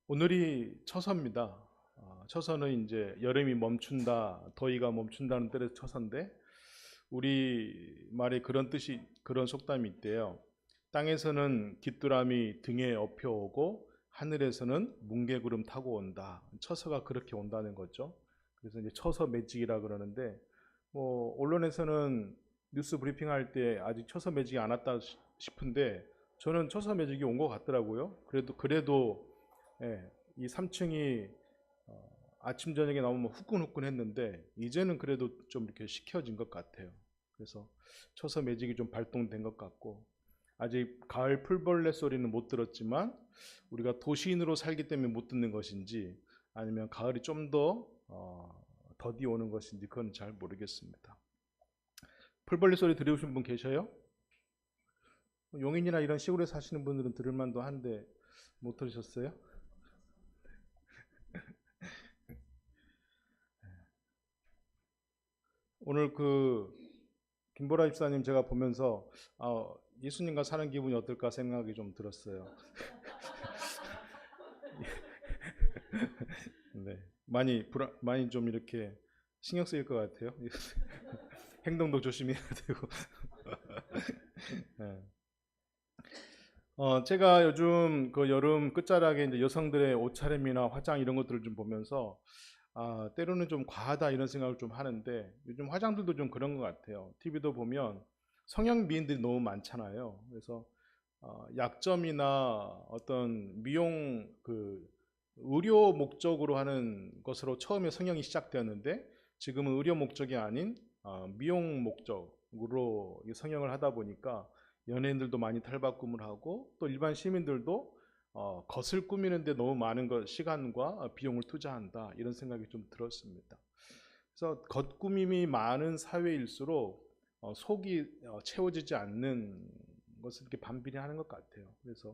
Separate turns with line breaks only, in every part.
오늘이 처서입니다. 처서는 이제 여름이 멈춘다, 더위가 멈춘다는 뜻의 처서인데 우리 말에 그런 뜻이 그런 속담이 있대요. 땅에서는 귀뚜라미 등에 업혀오고 하늘에서는 뭉게구름 타고 온다. 처서가 그렇게 온다는 거죠. 그래서 이제 처서 매직이라 그러는데 뭐 언론에서는 뉴스 브리핑할 때 아직 처서 매직이 안 왔다 싶은데 저는 처서 매직이 온 것 같더라고요. 그래도 예, 이 3층이 아침 저녁에 나오면 후끈후끈했는데 이제는 그래도 좀 이렇게 식혀진 것 같아요. 그래서 처서 매직이 좀 발동된 것 같고 아직 가을 풀벌레 소리는 못 들었지만 우리가 도시인으로 살기 때문에 못 듣는 것인지 아니면 가을이 좀 더 더디 오는 것인지 그건 잘 모르겠습니다. 풀벌레 소리 들으신 분 계셔요? 용인이나 이런 시골에 사시는 분들은 들을 만도 한데 못 들으셨어요? 오늘 그 김보라 집사님 제가 보면서 예수님과 사는 기분이 어떨까 생각이 좀 들었어요. 네, 많이 좀 이렇게 신경 쓰일 것 같아요. 행동도 조심해야 되고. 네. 제가 요즘 그 여름 끝자락에 이제 여성들의 옷차림이나 화장 이런 것들을 좀 보면서 때로는 좀 과하다 이런 생각을 좀 하는데 요즘 화장들도 좀 그런 것 같아요. TV도 보면 성형 미인들이 너무 많잖아요. 그래서 약점이나 어떤 미용 그 의료 목적으로 하는 것으로 처음에 성형이 시작되었는데 지금은 의료 목적이 아닌 미용 목적으로 성형을 하다 보니까 연예인들도 많이 탈바꿈을 하고 또 일반 시민들도 겉을 꾸미는데 너무 많은 시간과 비용을 투자한다 이런 생각이 좀 들었습니다. 그래서 겉꾸밈이 많은 사회일수록 속이 채워지지 않는 것을 이렇게 반비례하는 것 같아요. 그래서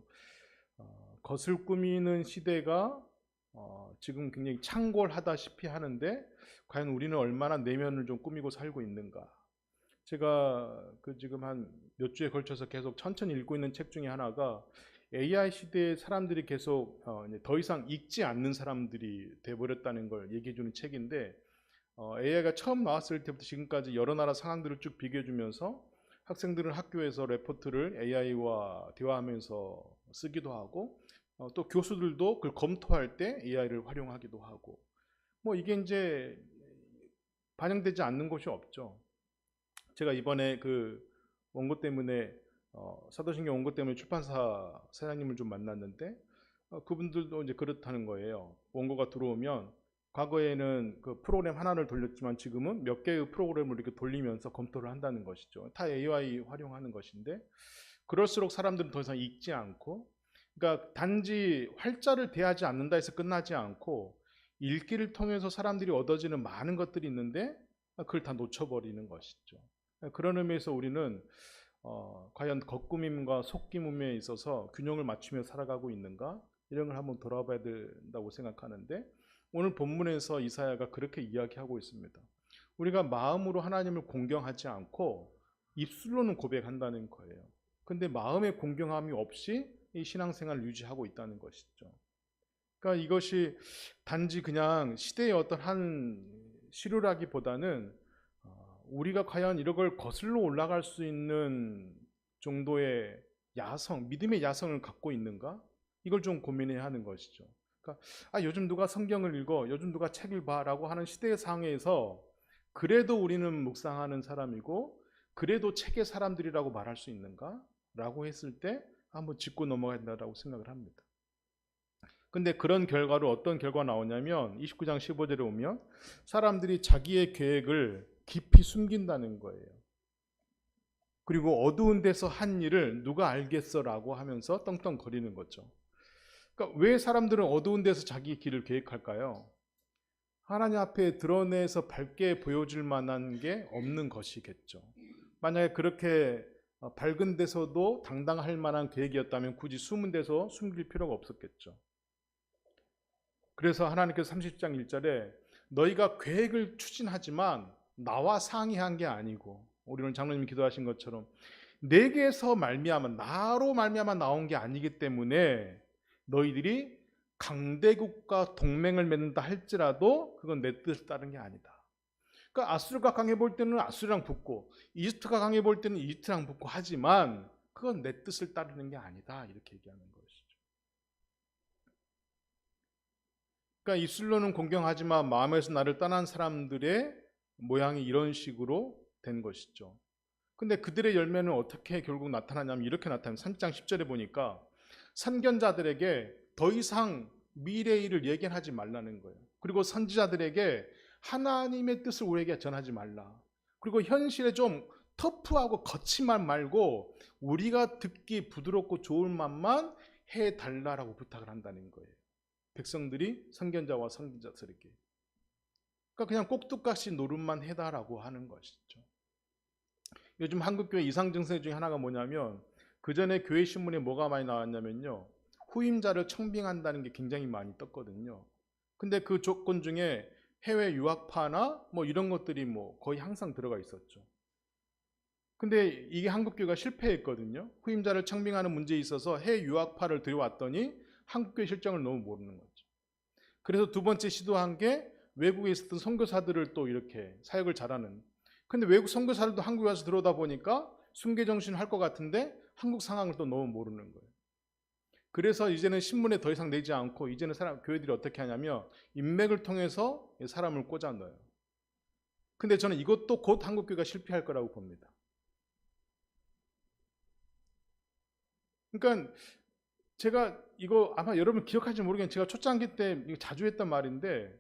겉을 꾸미는 시대가 지금 굉장히 창궐하다시피 하는데 과연 우리는 얼마나 내면을 좀 꾸미고 살고 있는가? 제가 그 지금 한 몇 주에 걸쳐서 계속 천천히 읽고 있는 책 중에 하나가 AI 시대에 사람들이 계속 더 이상 읽지 않는 사람들이 돼버렸다는 걸 얘기해주는 책인데 AI가 처음 나왔을 때부터 지금까지 여러 나라 상황들을 쭉 비교해주면서 학생들은 학교에서 레포트를 AI와 대화하면서 쓰기도 하고 또 교수들도 그걸 검토할 때 AI를 활용하기도 하고 뭐 이게 이제 반영되지 않는 곳이 없죠. 제가 이번에 그 원고 때문에 사도신경 원고 때문에 출판사 사장님을 좀 만났는데 그분들도 이제 그렇다는 거예요. 원고가 들어오면 과거에는 그 프로그램 하나를 돌렸지만 지금은 몇 개의 프로그램을 이렇게 돌리면서 검토를 한다는 것이죠. 다 AI 활용하는 것인데 그럴수록 사람들은 더 이상 읽지 않고 그러니까 단지 활자를 대하지 않는다 해서 끝나지 않고 읽기를 통해서 사람들이 얻어지는 많은 것들이 있는데 그걸 다 놓쳐버리는 것이죠. 그런 의미에서 우리는 과연 겉꾸밈과 속기음에 있어서 균형을 맞추며 살아가고 있는가 이런 걸 한번 돌아봐야 된다고 생각하는데 오늘 본문에서 이사야가 그렇게 이야기하고 있습니다. 우리가 마음으로 하나님을 공경하지 않고 입술로는 고백한다는 거예요. 근데 마음의 공경함이 없이 이 신앙생활을 유지하고 있다는 것이죠. 그러니까 이것이 단지 그냥 시대의 어떤 한 시류라기보다는 우리가 과연 이런 걸 거슬러 올라갈 수 있는 정도의 믿음의 야성을 갖고 있는가? 이걸 좀 고민해야 하는 것이죠. 그러니까 요즘 누가 성경을 읽어, 요즘 누가 책을 봐라고 하는 시대의 상황에서 그래도 우리는 묵상하는 사람이고 그래도 책의 사람들이라고 말할 수 있는가? 라고 했을 때 한번 짚고 넘어가야 된다고 생각을 합니다. 근데 그런 결과로 어떤 결과가 나오냐면 29장 15절에 오면 사람들이 자기의 계획을 깊이 숨긴다는 거예요. 그리고 어두운 데서 한 일을 누가 알겠어라고 하면서 떵떵거리는 거죠. 그러니까 왜 사람들은 어두운 데서 자기 길을 계획할까요? 하나님 앞에 드러내서 밝게 보여줄 만한 게 없는 것이겠죠. 만약에 그렇게 밝은 데서도 당당할 만한 계획이었다면 굳이 숨은 데서 숨길 필요가 없었겠죠. 그래서 하나님께서 30장 1절에 너희가 계획을 추진하지만 나와 상의한 게 아니고 우리 오늘 장로님이 기도하신 것처럼 내게서 말미암아 나로 말미암아 나온 게 아니기 때문에 너희들이 강대국과 동맹을 맺는다 할지라도 그건 내 뜻을 따른 게 아니다. 그러니까 아수르가 강해 볼 때는 아수르랑 붙고 이집트가 강해 볼 때는 이집트랑 붙고 하지만 그건 내 뜻을 따르는 게 아니다. 이렇게 얘기하는 것이죠. 그러니까 이슬로는 공경하지만 마음에서 나를 떠난 사람들의 모양이 이런 식으로 된 것이죠. 근데 그들의 열매는 어떻게 결국 나타나냐면 이렇게 나타나요. 3장 10절에 보니까 선견자들에게 더 이상 미래의 일을 예견하지 말라는 거예요. 그리고 선지자들에게 하나님의 뜻을 우리에게 전하지 말라. 그리고 현실에 좀 터프하고 거친 말 말고 우리가 듣기 부드럽고 좋은 말만 해달라라고 부탁을 한다는 거예요. 백성들이 선견자와 선지자들에게. 그러니까 그냥 꼭두각시 노릇만 해달라고 하는 것이죠. 요즘 한국교회 이상 증세 중에 하나가 뭐냐면 그 전에 교회 신문에 뭐가 많이 나왔냐면요. 후임자를 청빙한다는 게 굉장히 많이 떴거든요. 근데 그 조건 중에 해외 유학파나 뭐 이런 것들이 뭐 거의 항상 들어가 있었죠. 근데 이게 한국교회가 실패했거든요. 후임자를 청빙하는 문제에 있어서 해외 유학파를 들여왔더니 한국교회 실정을 너무 모르는 거죠. 그래서 두 번째 시도한 게 외국에 있었던 선교사들을 또 이렇게 사역을 잘하는. 근데 외국 선교사들도 한국에 와서 들어오다 보니까 순교정신 할 것 같은데 한국 상황을 또 너무 모르는 거예요. 그래서 이제는 신문에 더 이상 내지 않고 이제는 교회들이 어떻게 하냐면 인맥을 통해서 사람을 꽂아 넣어요. 근데 저는 이것도 곧 한국교회가 실패할 거라고 봅니다. 그러니까 제가 이거 아마 여러분 기억하실지 모르겠는데 제가 초창기 때 자주 했던 말인데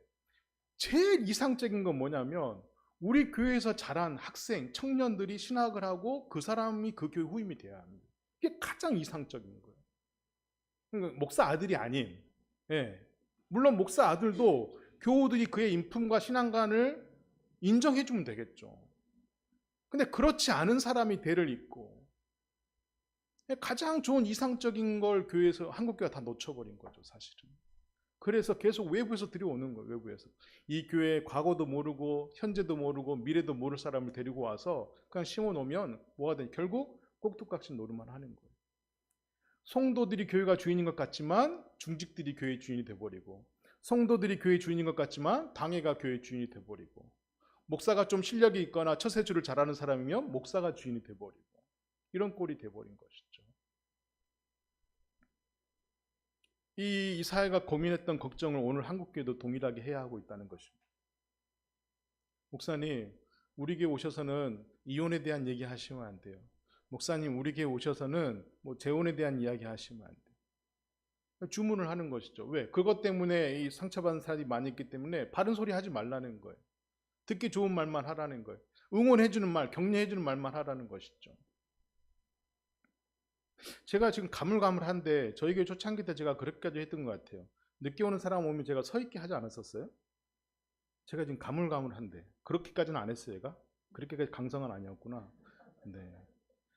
제일 이상적인 건 뭐냐면 우리 교회에서 자란 학생, 청년들이 신학을 하고 그 사람이 그 교회 후임이 돼야 합니다. 이게 가장 이상적인 거예요. 그러니까 목사 아들이 아닌, 예. 물론 목사 아들도 교우들이 그의 인품과 신앙관을 인정해주면 되겠죠. 근데 그렇지 않은 사람이 대를 잇고 가장 좋은 이상적인 걸 교회에서 한국교회가 다 놓쳐버린 거죠, 사실은. 그래서 계속 외부에서 들여오는 거예요, 외부에서. 이 교회 과거도 모르고 현재도 모르고 미래도 모를 사람을 데리고 와서 그냥 심어놓으면 뭐가 되냐, 결국 꼭두각시 노릇만 하는 거예요. 성도들이 교회가 주인인 것 같지만 중직들이 교회의 주인이 돼버리고, 성도들이 교회의 주인인 것 같지만 당회가 교회의 주인이 돼버리고, 목사가 좀 실력이 있거나 처세주를 잘하는 사람이면 목사가 주인이 돼버리고, 이런 꼴이 돼버린 것이죠. 이 사회가 고민했던 걱정을 오늘 한국교회도 동일하게 해야 하고 있다는 것입니다. 목사님, 우리 교회 오셔서는 이혼에 대한 얘기 하시면 안 돼요. 목사님, 우리 교회 오셔서는 뭐 재혼에 대한 이야기 하시면 안 돼요. 주문을 하는 것이죠. 왜? 그것 때문에 이 상처받은 사람이 많이 있기 때문에 바른 소리 하지 말라는 거예요. 듣기 좋은 말만 하라는 거예요. 응원해주는 말, 격려해주는 말만 하라는 것이죠. 제가 지금 가물가물한데 저희 교회 초창기 때 제가 그렇게까지 했던 것 같아요. 늦게 오는 사람 오면 제가 서 있게 하지 않았었어요? 제가 지금 가물가물한데 그렇게까지는 안 했어요. 얘가 그렇게까지 강성은 아니었구나. 네,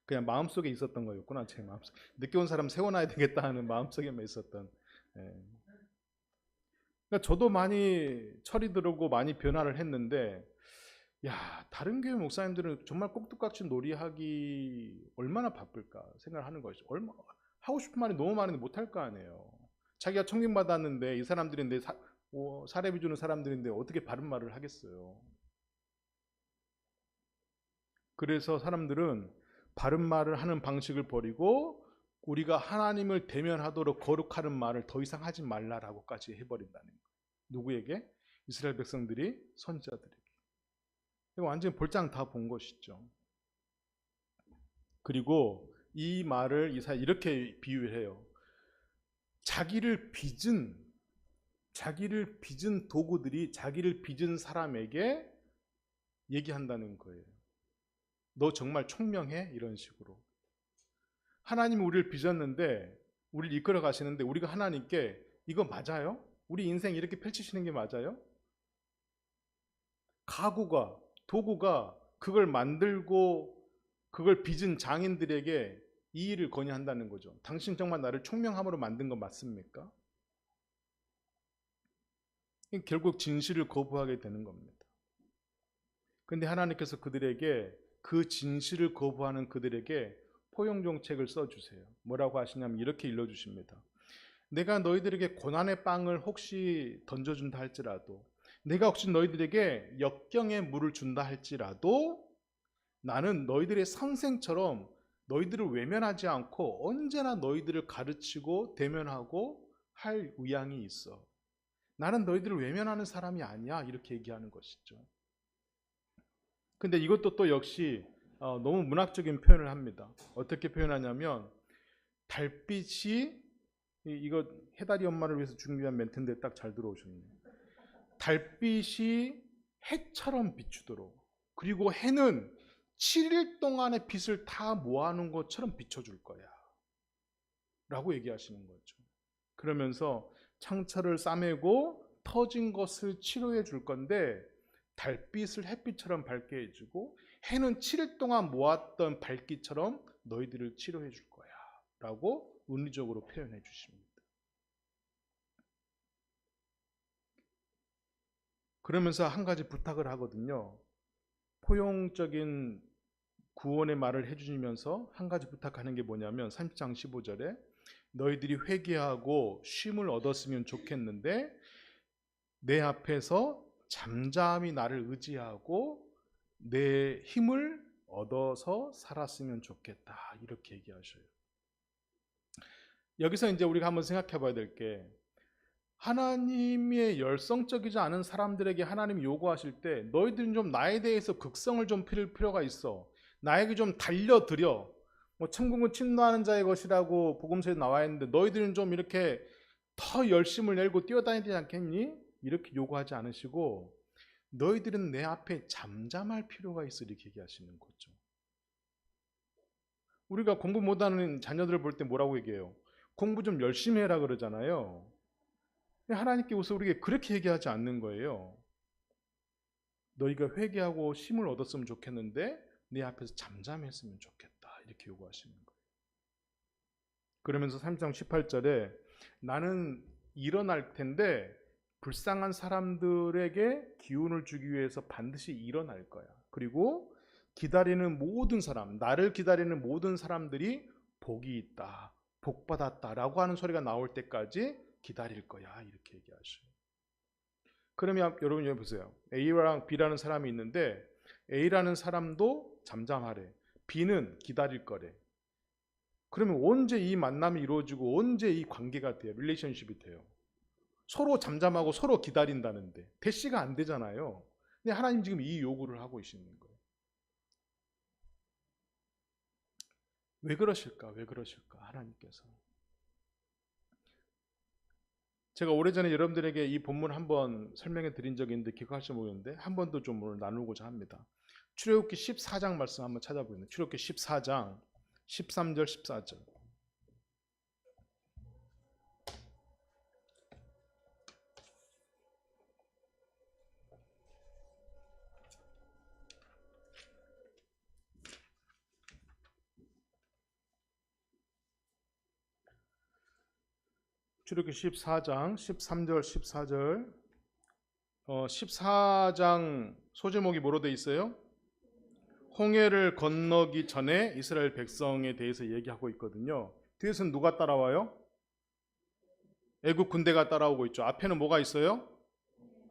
그냥 마음속에 있었던 거였구나. 제 마음속. 늦게 온 사람 세워놔야 되겠다 하는 마음속에만 있었던. 네. 그러니까 저도 많이 철이 들고 많이 변화를 했는데, 야, 다른 교회 목사님들은 정말 꼭두각시 놀이하기 얼마나 바쁠까 생각을 하는 것이죠. 하고 싶은 말이 너무 많은데 못할 거 아니에요. 자기가 청빙받았는데 이 사람들이 내 사례비 주는 사람들인데 어떻게 바른 말을 하겠어요. 그래서 사람들은 바른 말을 하는 방식을 버리고 우리가 하나님을 대면하도록 거룩하는 말을 더 이상 하지 말라라고까지 해버린다는 거예요. 누구에게? 이스라엘 백성들이, 선지자들에게. 완전히 볼장 다 본 것이죠. 그리고 이 말을 이사야 이렇게 비유해요. 자기를 빚은 도구들이 자기를 빚은 사람에게 얘기한다는 거예요. 너 정말 총명해? 이런 식으로. 하나님이 우리를 빚었는데, 우리를 이끌어 가시는데 우리가 하나님께 이거 맞아요? 우리 인생 이렇게 펼치시는 게 맞아요? 가구가, 도구가 그걸 만들고 그걸 빚은 장인들에게 이 일을 건의한다는 거죠. 당신 정말 나를 총명함으로 만든 거 맞습니까? 결국 진실을 거부하게 되는 겁니다. 근데 하나님께서 그들에게, 그 진실을 거부하는 그들에게 포용정책을 써주세요. 뭐라고 하시냐면 이렇게 일러주십니다. 내가 너희들에게 고난의 빵을 혹시 던져준다 할지라도, 내가 혹시 너희들에게 역경의 물을 준다 할지라도 나는 너희들의 선생처럼 너희들을 외면하지 않고 언제나 너희들을 가르치고 대면하고 할 의향이 있어. 나는 너희들을 외면하는 사람이 아니야. 이렇게 얘기하는 것이죠. 근데 이것도 또 역시 너무 문학적인 표현을 합니다. 어떻게 표현하냐면 달빛이, 이거 해달이 엄마를 위해서 준비한 멘트인데 딱 잘 들어오셨네요. 달빛이 해처럼 비추도록, 그리고 해는 7일 동안의 빛을 다 모아놓은 것처럼 비춰줄 거야 라고 얘기하시는 거죠. 그러면서 창처를 싸매고 터진 것을 치료해 줄 건데 달빛을 햇빛처럼 밝게 해주고 해는 7일 동안 모았던 밝기처럼 너희들을 치료해 줄 거야 라고 은유적으로 표현해 주십니다. 그러면서 한 가지 부탁을 하거든요. 포용적인 구원의 말을 해주시면서 한 가지 부탁하는 게 뭐냐면 30장 15절에 너희들이 회개하고 쉼을 얻었으면 좋겠는데 내 앞에서 잠잠히 나를 의지하고 내 힘을 얻어서 살았으면 좋겠다 이렇게 얘기하셔요. 여기서 이제 우리가 한번 생각해 봐야 될 게, 하나님의 열성적이지 않은 사람들에게 하나님이 요구하실 때 너희들은 좀 나에 대해서 극성을 좀 필 필요가 있어. 나에게 좀 달려들여. 뭐 천국은 침노하는 자의 것이라고 복음서에 나와 있는데 너희들은 좀 이렇게 더 열심을 내고 뛰어다니야 되지 않겠니? 이렇게 요구하지 않으시고 너희들은 내 앞에 잠잠할 필요가 있어 이렇게 얘기하시는 거죠. 우리가 공부 못하는 자녀들을 볼 때 뭐라고 얘기해요? 공부 좀 열심히 해라 그러잖아요. 하나님께 우선 우리에게 그렇게 얘기하지 않는 거예요. 너희가 회개하고 힘을 얻었으면 좋겠는데 네 앞에서 잠잠했으면 좋겠다 이렇게 요구하시는 거예요. 그러면서 3장 18절에 나는 일어날 텐데 불쌍한 사람들에게 기운을 주기 위해서 반드시 일어날 거야. 그리고 기다리는 모든 사람, 나를 기다리는 모든 사람들이 복이 있다, 복 받았다라고 하는 소리가 나올 때까지 기다릴 거야 이렇게 얘기하셔요. 그러면 여러분 여기 보세요. A랑 B라는 사람이 있는데 A라는 사람도 잠잠하래, B는 기다릴 거래. 그러면 언제 이 만남이 이루어지고 언제 이 관계가 돼요? 릴레이션십이 돼요? 서로 잠잠하고 서로 기다린다는데 대시가 안 되잖아요. 근데 하나님 지금 이 요구를 하고 계시는 거예요. 왜 그러실까? 왜 그러실까? 하나님께서. 제가 오래전에 여러분들에게 이 본문 한번 설명해 드린 적이 있는데 기억하실지 모르겠는데 한 번 더 좀 오늘 나누고자 합니다. 출애굽기 14장 말씀 한번 찾아보겠습니다. 출애굽기 14장 13절 14절. 출애굽기 14장 13절 14절. 14장 소제목이 뭐로 되어 있어요? 홍해를 건너기 전에 이스라엘 백성에 대해서 얘기하고 있거든요. 뒤에서는 누가 따라와요? 애국 군대가 따라오고 있죠. 앞에는 뭐가 있어요?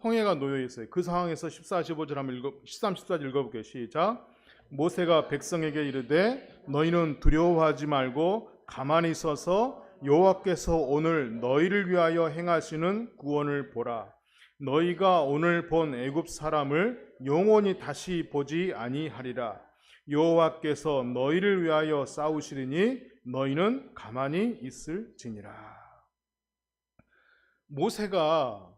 홍해가 놓여 있어요. 그 상황에서 14, 15절 한번 13, 14절 읽어볼게요. 시작. 모세가 백성에게 이르되 너희는 두려워하지 말고 가만히 서서 여호와께서 오늘 너희를 위하여 행하시는 구원을 보라. 너희가 오늘 본 애굽 사람을 영원히 다시 보지 아니하리라. 여호와께서 너희를 위하여 싸우시리니 너희는 가만히 있을지니라. 모세가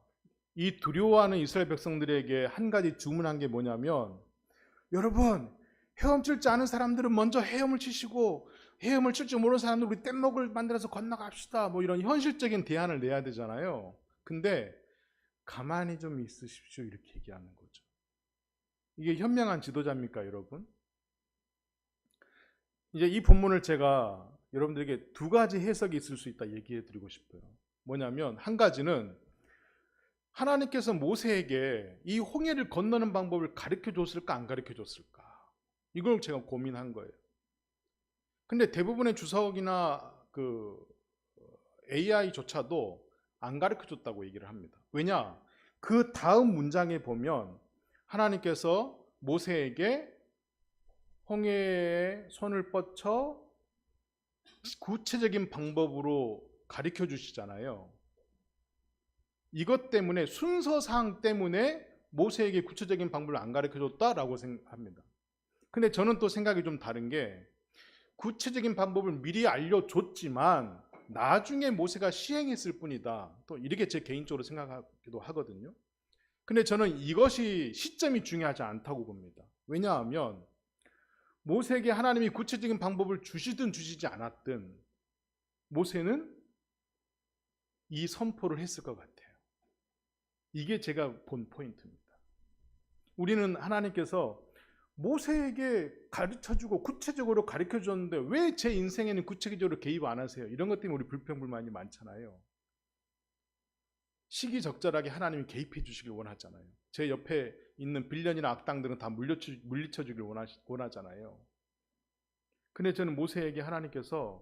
이 두려워하는 이스라엘 백성들에게 한 가지 주문한 게 뭐냐면, 여러분 헤엄칠 줄 아는 사람들은 먼저 헤엄을 치시고 헤엄을 칠 줄 모르는 사람들 우리 뗏목을 만들어서 건너갑시다, 뭐 이런 현실적인 대안을 내야 되잖아요. 근데 가만히 좀 있으십시오 이렇게 얘기하는 거죠. 이게 현명한 지도자입니까 여러분? 이제 이 본문을 제가 여러분들에게 두 가지 해석이 있을 수 있다 얘기해 드리고 싶어요. 뭐냐면 한 가지는 하나님께서 모세에게 이 홍해를 건너는 방법을 가르쳐 줬을까 안 가르쳐 줬을까, 이걸 제가 고민한 거예요. 근데 대부분의 주석이나 그 AI조차도 안 가르쳐 줬다고 얘기를 합니다. 왜냐? 그 다음 문장에 보면 하나님께서 모세에게 홍해에 손을 뻗쳐 구체적인 방법으로 가르쳐 주시잖아요. 이것 때문에, 순서상 때문에 모세에게 구체적인 방법을 안 가르쳐 줬다라고 생각합니다. 근데 저는 또 생각이 좀 다른 게, 구체적인 방법을 미리 알려줬지만 나중에 모세가 시행했을 뿐이다, 또 이렇게 제 개인적으로 생각하기도 하거든요. 근데 저는 이것이 시점이 중요하지 않다고 봅니다. 왜냐하면 모세에게 하나님이 구체적인 방법을 주시든 주시지 않았든 모세는 이 선포를 했을 것 같아요. 이게 제가 본 포인트입니다. 우리는 하나님께서 모세에게 가르쳐주고 구체적으로 가르쳐줬는데 왜 제 인생에는 구체적으로 개입 안 하세요? 이런 것 때문에 우리 불평불만이 많잖아요. 시기적절하게 하나님이 개입해 주시길 원하잖아요. 제 옆에 있는 빌런이나 악당들은 다 물리쳐 주길 원하잖아요. 근데 저는 모세에게 하나님께서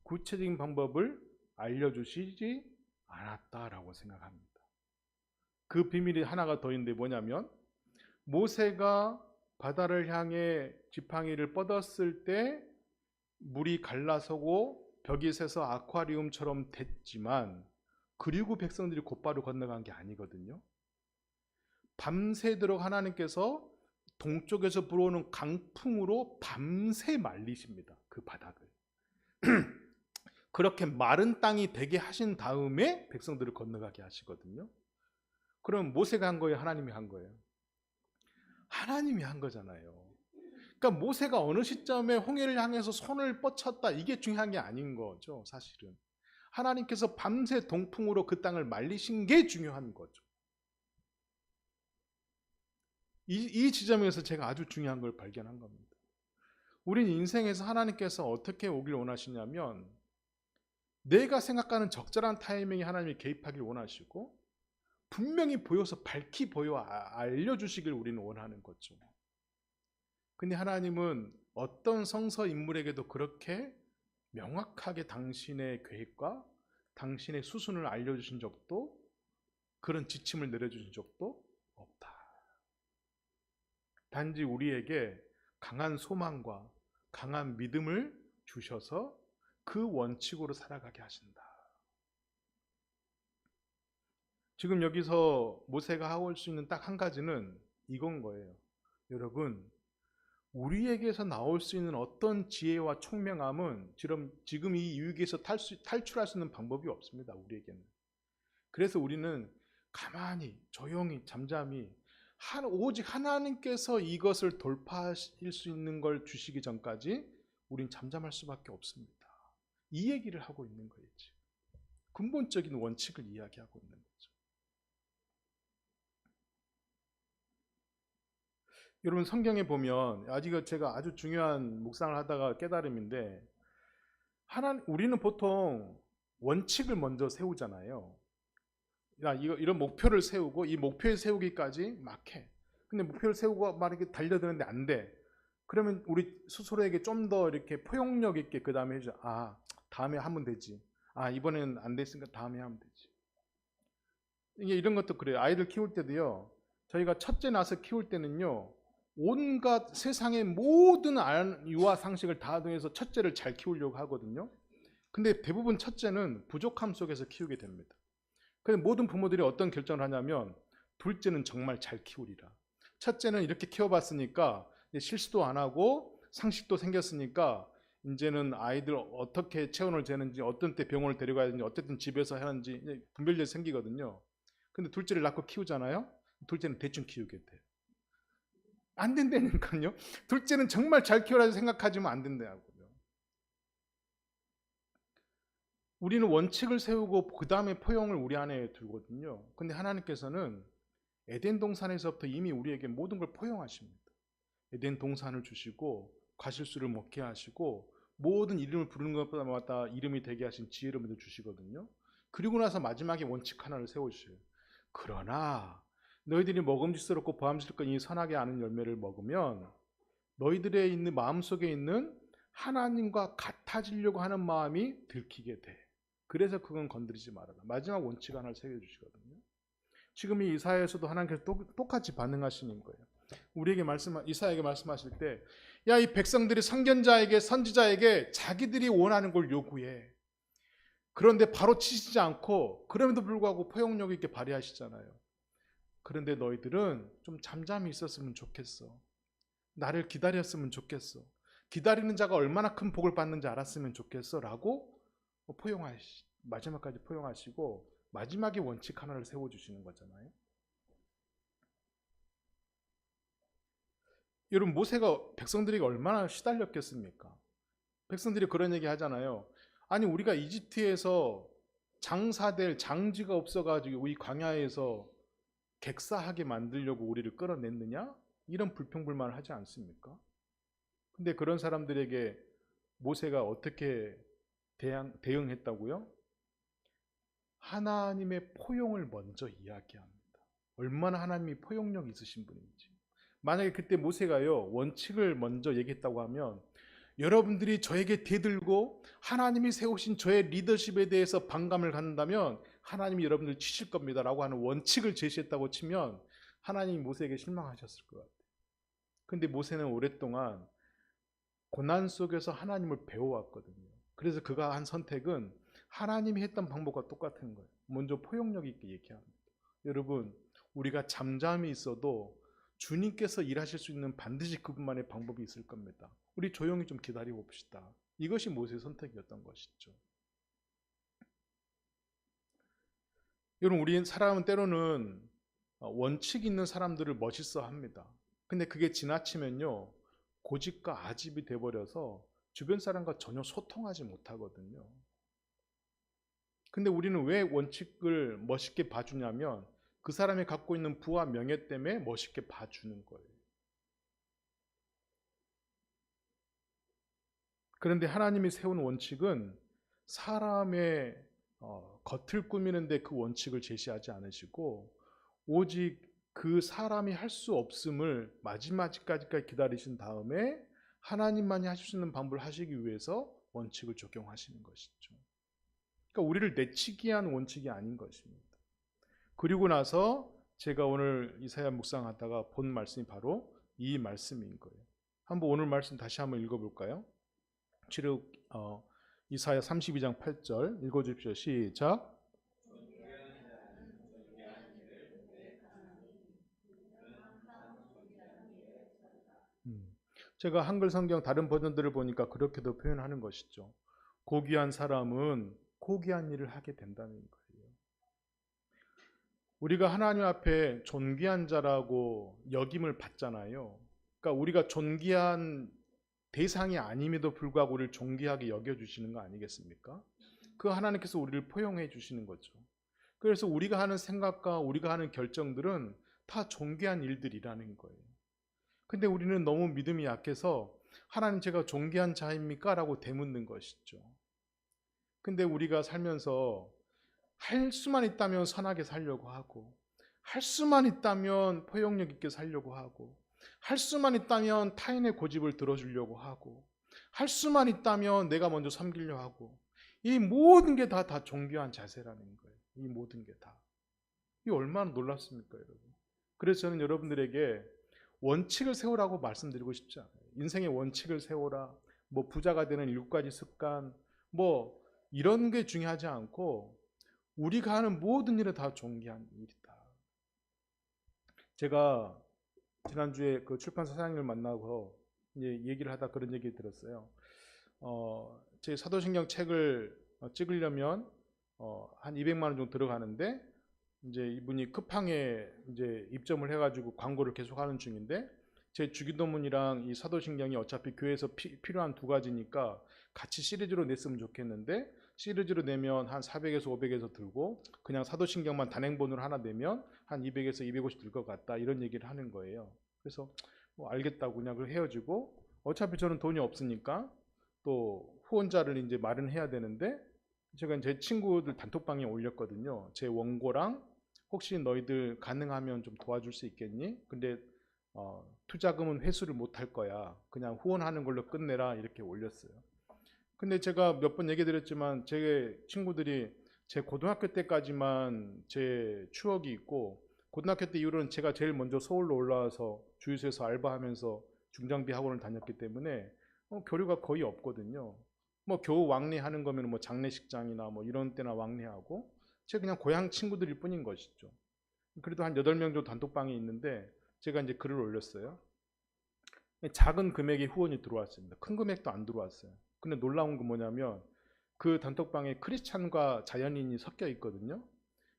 구체적인 방법을 알려주시지 않았다라고 생각합니다. 그 비밀이 하나가 더 있는데 뭐냐면, 모세가 바다를 향해 지팡이를 뻗었을 때 물이 갈라서고 벽이 새서 아쿠아리움처럼 됐지만, 그리고 백성들이 곧바로 건너간 게 아니거든요. 밤새도록 하나님께서 동쪽에서 불어오는 강풍으로 밤새 말리십니다, 그 바닥을. 그렇게 마른 땅이 되게 하신 다음에 백성들을 건너가게 하시거든요. 그럼 모세가 한 거예요, 하나님이 한 거예요? 하나님이 한 거잖아요. 그러니까 모세가 어느 시점에 홍해를 향해서 손을 뻗쳤다, 이게 중요한 게 아닌 거죠, 사실은. 하나님께서 밤새 동풍으로 그 땅을 말리신 게 중요한 거죠. 이 지점에서 제가 아주 중요한 걸 발견한 겁니다. 우린 인생에서 하나님께서 어떻게 오길 원하시냐면, 내가 생각하는 적절한 타이밍에 하나님이 개입하길 원하시고, 분명히 보여서 밝히 보여 알려주시길 우리는 원하는 거죠. 근데 하나님은 어떤 성서 인물에게도 그렇게 명확하게 당신의 계획과 당신의 수순을 알려주신 적도, 그런 지침을 내려주신 적도 없다. 단지 우리에게 강한 소망과 강한 믿음을 주셔서 그 원칙으로 살아가게 하신다. 지금 여기서 모세가 하고 올 수 있는 딱 한 가지는 이건 거예요. 여러분, 우리에게서 나올 수 있는 어떤 지혜와 총명함은 지금 이 위기에서 탈출할 수 있는 방법이 없습니다, 우리에게는. 그래서 우리는 가만히 조용히 잠잠히 오직 하나님께서 이것을 돌파하실 수 있는 걸 주시기 전까지 우린 잠잠할 수밖에 없습니다. 이 얘기를 하고 있는 거예요. 근본적인 원칙을 이야기하고 있는 거죠. 여러분, 성경에 보면, 아직 제가 아주 중요한 묵상을 하다가 깨달음인데, 우리는 보통 원칙을 먼저 세우잖아요. 이런 목표를 세우고 이 목표에 세우기까지 막 해. 근데 목표를 세우고 막 이렇게 달려드는데 안 돼. 그러면 우리 스스로에게 좀 더 이렇게 포용력 있게 그 다음에 해줘. 다음에 하면 되지. 이번에는 안 됐으니까 다음에 하면 되지. 이게 이런 것도 그래요. 아이들 키울 때도요. 저희가 첫째 낳아서 키울 때는요, 온갖 세상의 모든 유아 상식을 다 통해서 첫째를 잘 키우려고 하거든요. 근데 대부분 첫째는 부족함 속에서 키우게 됩니다. 그래서 모든 부모들이 어떤 결정을 하냐면, 둘째는 정말 잘 키우리라. 첫째는 이렇게 키워봤으니까 실수도 안 하고 상식도 생겼으니까 이제는 아이들 어떻게 체온을 재는지, 어떤 때 병원을 데려가야 되는지, 어쨌든 집에서 하는지 분별력이 생기거든요. 근데 둘째를 낳고 키우잖아요. 둘째는 대충 키우게 돼. 안 된다니까요. 둘째는 정말 잘 키우라고 생각하지만 안 된다고요. 우리는 원칙을 세우고 그 다음에 포용을 우리 안에 두거든요. 근데 하나님께서는 에덴 동산에서부터 이미 우리에게 모든 걸 포용하십니다. 에덴 동산을 주시고 과실수를 먹게 하시고 모든 이름을 부르는 것마다 이름이 되게 하신 지혜를 먼저 주시거든요. 그리고 나서 마지막에 원칙 하나를 세워주셔요. 그러나 너희들이 먹음직스럽고 보암직스럽고 이 선하게 아는 열매를 먹으면 너희들의 있는 마음속에 있는 하나님과 같아지려고 하는 마음이 들키게 돼. 그래서 그건 건드리지 말아라. 마지막 원칙 하나를 새겨주시거든요. 지금 이 이사야에서도 하나님께서 똑같이 반응하시는 거예요. 우리에게 이사야에게 말씀하실 때, 야, 이 백성들이 선견자에게, 선지자에게 자기들이 원하는 걸 요구해. 그런데 바로 치시지 않고 그럼에도 불구하고 포용력 있게 발휘하시잖아요. 그런데 너희들은 좀 잠잠히 있었으면 좋겠어. 나를 기다렸으면 좋겠어. 기다리는 자가 얼마나 큰 복을 받는지 알았으면 좋겠어. 라고 마지막까지 포용하시고 마지막에 원칙 하나를 세워주시는 거잖아요. 여러분, 모세가 백성들에게 얼마나 시달렸겠습니까? 백성들이 그런 얘기 하잖아요. 아니, 우리가 이집트에서 장사될 장지가 없어가지고 이 광야에서 객사하게 만들려고 우리를 끌어냈느냐? 이런 불평불만을 하지 않습니까? 근데 그런 사람들에게 모세가 어떻게 대응했다고요? 하나님의 포용을 먼저 이야기합니다. 얼마나 하나님이 포용력 있으신 분인지. 만약에 그때 모세가요, 원칙을 먼저 얘기했다고 하면, 여러분들이 저에게 대들고 하나님이 세우신 저의 리더십에 대해서 반감을 갖는다면 하나님이 여러분들 치실 겁니다 라고 하는 원칙을 제시했다고 치면 하나님이 모세에게 실망하셨을 것 같아요. 근데 모세는 오랫동안 고난 속에서 하나님을 배워왔거든요. 그래서 그가 한 선택은 하나님이 했던 방법과 똑같은 거예요. 먼저 포용력 있게 얘기합니다. 여러분, 우리가 잠잠히 있어도 주님께서 일하실 수 있는 반드시 그분만의 방법이 있을 겁니다. 우리 조용히 좀 기다리고 봅시다. 이것이 모세의 선택이었던 것이죠. 여러분, 우리 사람은 때로는 원칙 있는 사람들을 멋있어 합니다. 근데 그게 지나치면요, 고집과 아집이 돼버려서 주변 사람과 전혀 소통하지 못하거든요. 근데 우리는 왜 원칙을 멋있게 봐주냐면 그 사람이 갖고 있는 부와 명예 때문에 멋있게 봐주는 거예요. 그런데 하나님이 세운 원칙은 사람의 겉을 꾸미는데 그 원칙을 제시하지 않으시고 오직 그 사람이 할 수 없음을 마지막까지 기다리신 다음에 하나님만이 하실 수 있는 방법을 하시기 위해서 원칙을 적용하시는 것이죠. 그러니까 우리를 내치기 위한 원칙이 아닌 것입니다. 그리고 나서 제가 오늘 이사야 묵상하다가 본 말씀이 바로 이 말씀인 거예요. 한번 오늘 말씀 다시 한번 읽어볼까요? 이사야 32장 8절 읽어주십시오. 시작. 제가 한글 성경 다른 버전들을 보니까 그렇게도 표현하는 것이죠. 고귀한 사람은 고귀한 일을 하게 된다는 거예요. 우리가 하나님 앞에 존귀한 자라고 역임을 받잖아요. 그러니까 우리가 존귀한 대상이 아님에도 불구하고 우리를 존귀하게 여겨주시는 거 아니겠습니까? 그 하나님께서 우리를 포용해 주시는 거죠. 그래서 우리가 하는 생각과 우리가 하는 결정들은 다 존귀한 일들이라는 거예요. 근데 우리는 너무 믿음이 약해서 하나님, 제가 존귀한 자입니까? 라고 되묻는 것이죠. 근데 우리가 살면서 할 수만 있다면 선하게 살려고 하고, 할 수만 있다면 포용력 있게 살려고 하고, 할 수만 있다면 타인의 고집을 들어주려고 하고, 할 수만 있다면 내가 먼저 섬기려 하고, 이 모든 게 다 존귀한 자세라는 거예요. 이 모든 게 다. 이 얼마나 놀랍습니까, 여러분? 그래서 저는 여러분들에게 원칙을 세우라고 말씀드리고 싶지 않아요. 인생의 원칙을 세워라. 뭐 부자가 되는 7가지 습관, 뭐 이런 게 중요하지 않고 우리가 하는 모든 일은 다 존귀한 일이다. 제가 지난주에 그 출판사 사장님을 만나고 이제 얘기를 하다 그런 얘기 들었어요. 제 사도신경 책을 찍으려면 한 200만 원 정도 들어가는데 이제 이분이 쿠팡에 이제 입점을 해가지고 광고를 계속하는 중인데 제 주기도문이랑 이 사도신경이 어차피 교회에서 필요한 2가지니까 같이 시리즈로 냈으면 좋겠는데 시리즈로 내면 한 400에서 500에서 들고 그냥 사도신경만 단행본으로 하나 내면 한 200에서 250 들 것 같다 이런 얘기를 하는 거예요. 그래서 뭐 알겠다고 그냥 헤어지고 어차피 저는 돈이 없으니까 또 후원자를 이제 마련해야 되는데 제가 제 친구들 단톡방에 올렸거든요. 제 원고랑 혹시 너희들 가능하면 좀 도와줄 수 있겠니? 근데 투자금은 회수를 못 할 거야. 그냥 후원하는 걸로 끝내라 이렇게 올렸어요. 근데 제가 몇 번 얘기 드렸지만 제 친구들이 제 고등학교 때까지만 제 추억이 있고 고등학교 때 이후로는 제가 제일 먼저 서울로 올라와서 주유소에서 알바하면서 중장비 학원을 다녔기 때문에 교류가 거의 없거든요. 뭐 겨우 왕래하는 거면 뭐 장례식장이나 뭐 이런 때나 왕래하고 제 그냥 고향 친구들일 뿐인 것이죠. 그래도 한 8명 정도 단톡방에 있는데 제가 이제 글을 올렸어요. 작은 금액의 후원이 들어왔습니다. 큰 금액도 안 들어왔어요. 근데 놀라운 건 뭐냐면 그 단톡방에 크리스찬과 자연인이 섞여 있거든요.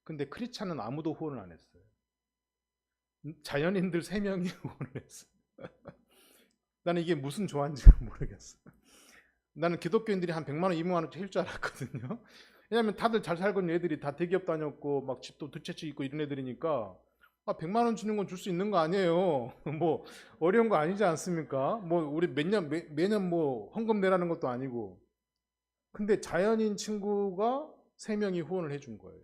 근데 크리스찬은 아무도 후원을 안 했어요. 자연인들 3명이 후원을 했어요. 나는 이게 무슨 조화인지 모르겠어. 나는 기독교인들이 한 100만 원, 200만 원씩 줄 알았거든요. 왜냐면 다들 잘 살고 있는 애들이 다 대기업 다녔고 막 집도 2채씩 있고 이런 애들이니까 100만 원 주는 건 줄 수 있는 거 아니에요. 뭐 어려운 거 아니지 않습니까? 뭐 우리 매년 뭐 헌금 내라는 것도 아니고. 근데 자연인 친구가 3명이 후원을 해준 거예요.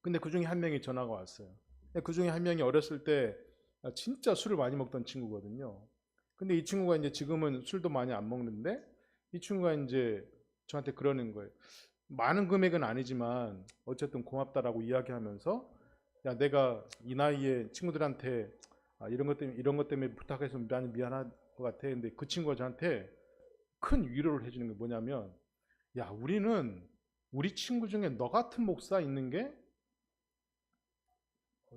근데 그 중에 한 명이 전화가 왔어요. 그 중에 한 명이 어렸을 때 진짜 술을 많이 먹던 친구거든요. 근데 이 친구가 이제 지금은 술도 많이 안 먹는데 이 친구가 이제 저한테 그러는 거예요. 많은 금액은 아니지만 어쨌든 고맙다라고 이야기하면서 야, 내가 이 나이에 친구들한테 이런 것 때문에 부탁해서 많이 미안한 것 같아. 근데 그 친구가 저한테 큰 위로를 해주는 게 뭐냐면, 야, 우리 친구 중에 너 같은 목사 있는 게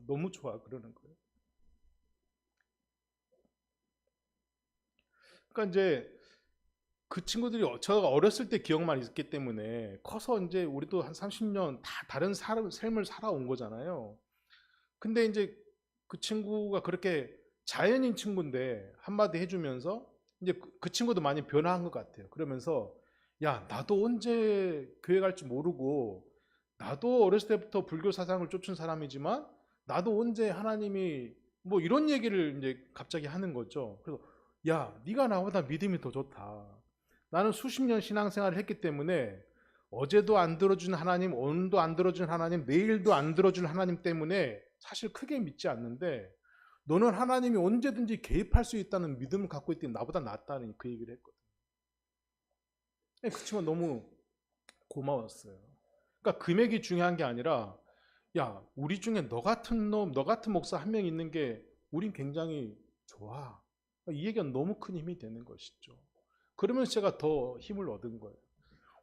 너무 좋아. 그러는 거예요. 그러니까 이제 그 친구들이 제가 어렸을 때 기억만 있기 때문에 커서 이제 우리도 한 30년 다 다른 삶을 살아온 거잖아요. 근데 이제 그 친구가 그렇게 자연인 친구인데 한마디 해주면서 이제 그 친구도 많이 변화한 것 같아요. 그러면서 야, 나도 언제 교회 갈지 모르고 나도 어렸을 때부터 불교 사상을 쫓은 사람이지만 나도 언제 하나님이 뭐 이런 얘기를 이제 갑자기 하는 거죠. 그래서 야, 네가 나보다 믿음이 더 좋다. 나는 수십 년 신앙생활을 했기 때문에 어제도 안 들어준 하나님, 오늘도 안 들어준 하나님, 내일도 안 들어줄 하나님 때문에 사실 크게 믿지 않는데 너는 하나님이 언제든지 개입할 수 있다는 믿음을 갖고 있더니 나보다 낫다는 그 얘기를 했거든. 그 친구가 너무 고마웠어요. 그러니까 금액이 중요한 게 아니라 야, 우리 중에 너 같은 놈, 너 같은 목사 한 명 있는 게 우린 굉장히 좋아. 이 얘기가 너무 큰 힘이 되는 것이죠. 그러면서 제가 더 힘을 얻은 거예요.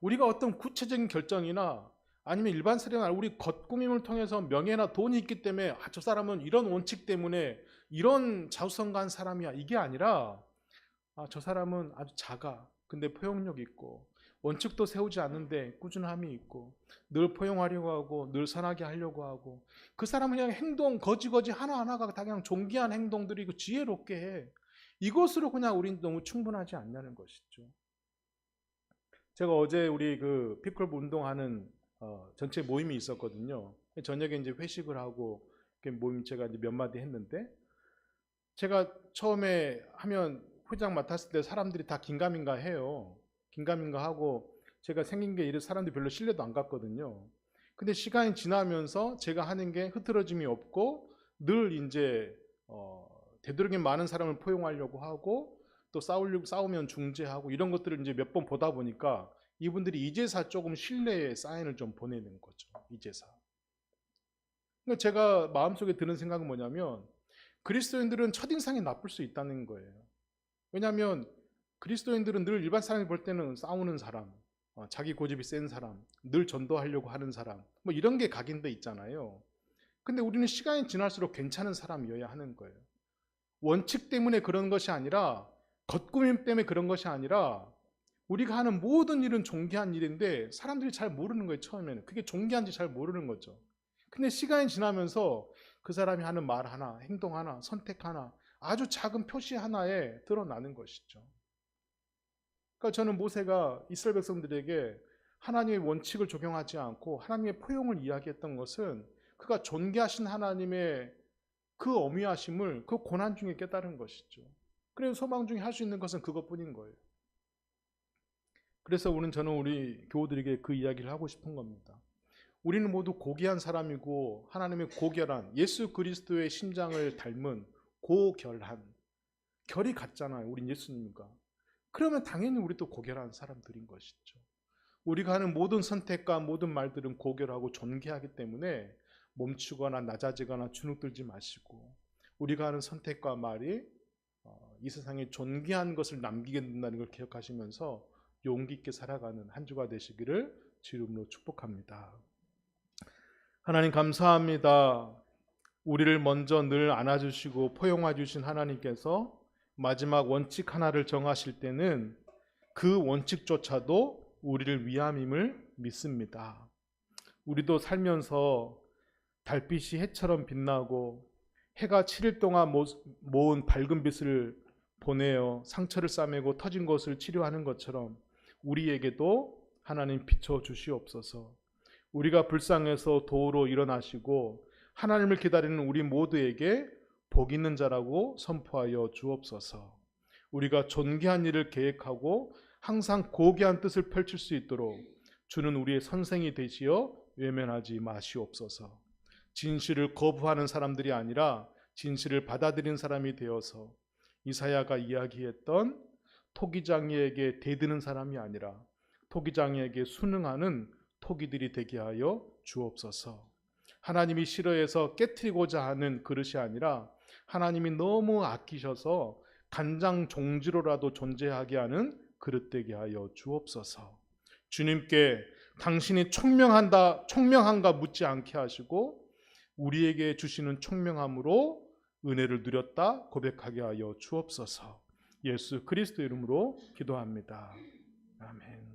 우리가 어떤 구체적인 결정이나 아니면 일반 사례나 우리 겉꾸밈을 통해서 명예나 돈이 있기 때문에 저 사람은 이런 원칙 때문에 이런 자우성가한 사람이야 이게 아니라 저 사람은 아주 작아 근데 포용력 있고 원칙도 세우지 않는데 꾸준함이 있고 늘 포용하려고 하고 늘 선하게 하려고 하고 그 사람은 그냥 행동 거지거지 하나하나가 다 그냥 존귀한 행동들이 그 지혜롭게 해 이것으로 그냥 우린 너무 충분하지 않냐는 것이죠. 제가 어제 우리 그 피클볼 운동하는 전체 모임이 있었거든요. 저녁에 이제 회식을 하고 모임 제가 이제 몇 마디 했는데 제가 처음에 하면 회장 맡았을 때 사람들이 다 긴가민가 해요. 긴가민가 하고 제가 생긴 게 이래 사람들이 별로 신뢰도 안 갔거든요. 근데 시간이 지나면서 제가 하는 게 흐트러짐이 없고 늘 이제 되도록이면 많은 사람을 포용하려고 하고 또 싸우면 중재하고 이런 것들을 이제 몇 번 보다 보니까 이분들이 이제사 조금 신뢰의 사인을 좀 보내는 거죠. 이제사. 그러니까 제가 마음속에 드는 생각은 뭐냐면 그리스도인들은 첫인상이 나쁠 수 있다는 거예요. 왜냐하면 그리스도인들은 늘 일반 사람이 볼 때는 싸우는 사람, 자기 고집이 센 사람, 늘 전도하려고 하는 사람, 뭐 이런 게 각인돼 있잖아요. 근데 우리는 시간이 지날수록 괜찮은 사람이어야 하는 거예요. 원칙 때문에 그런 것이 아니라 겉구림 때문에 그런 것이 아니라 우리가 하는 모든 일은 존귀한 일인데 사람들이 잘 모르는 거예요. 처음에는 그게 존귀한지 잘 모르는 거죠. 근데 시간이 지나면서 그 사람이 하는 말 하나, 행동 하나, 선택 하나 아주 작은 표시 하나에 드러나는 것이죠. 그러니까 저는 모세가 이스라엘 백성들에게 하나님의 원칙을 적용하지 않고 하나님의 포용을 이야기했던 것은 그가 존귀하신 하나님의 그 어미하심을 그 고난 중에 깨달은 것이죠. 그래서 소망 중에 할 수 있는 것은 그것뿐인 거예요. 그래서 저는 우리 교우들에게 그 이야기를 하고 싶은 겁니다. 우리는 모두 고귀한 사람이고 하나님의 고결한 예수 그리스도의 심장을 닮은 고결한 결이 같잖아요. 우린 예수님과 그러면 당연히 우리도 고결한 사람들인 것이죠. 우리가 하는 모든 선택과 모든 말들은 고결하고 존귀하기 때문에 멈추거나 낮아지거나 주눅들지 마시고, 우리가 하는 선택과 말이 이 세상에 존귀한 것을 남기게 된다는 걸 기억하시면서 용기 있게 살아가는 한 주가 되시기를 주님으로 축복합니다. 하나님 감사합니다. 우리를 먼저 늘 안아주시고 포용해 주신 하나님께서 마지막 원칙 하나를 정하실 때는 그 원칙조차도 우리를 위함임을 믿습니다. 우리도 살면서 달빛이 해처럼 빛나고 해가 7일 동안 모은 밝은 빛을 보내어 상처를 싸매고 터진 것을 치료하는 것처럼 우리에게도 하나님 비춰 주시옵소서. 우리가 불쌍해서 도우러 일어나시고 하나님을 기다리는 우리 모두에게 복 있는 자라고 선포하여 주옵소서. 우리가 존귀한 일을 계획하고 항상 고귀한 뜻을 펼칠 수 있도록 주는 우리의 선생이 되시어 외면하지 마시옵소서. 진실을 거부하는 사람들이 아니라 진실을 받아들인 사람이 되어서 이사야가 이야기했던 토기장이에게 대드는 사람이 아니라 토기장이에게 순응하는 토기들이 되게 하여 주옵소서. 하나님이 싫어해서 깨트리고자 하는 그릇이 아니라 하나님이 너무 아끼셔서 간장 종지로라도 존재하게 하는 그릇 되게 하여 주옵소서. 주님께 당신이 총명한가 묻지 않게 하시고 우리에게 주시는 총명함으로 은혜를 누렸다 고백하게 하여 주옵소서. 예수 그리스도 이름으로 기도합니다. 아멘.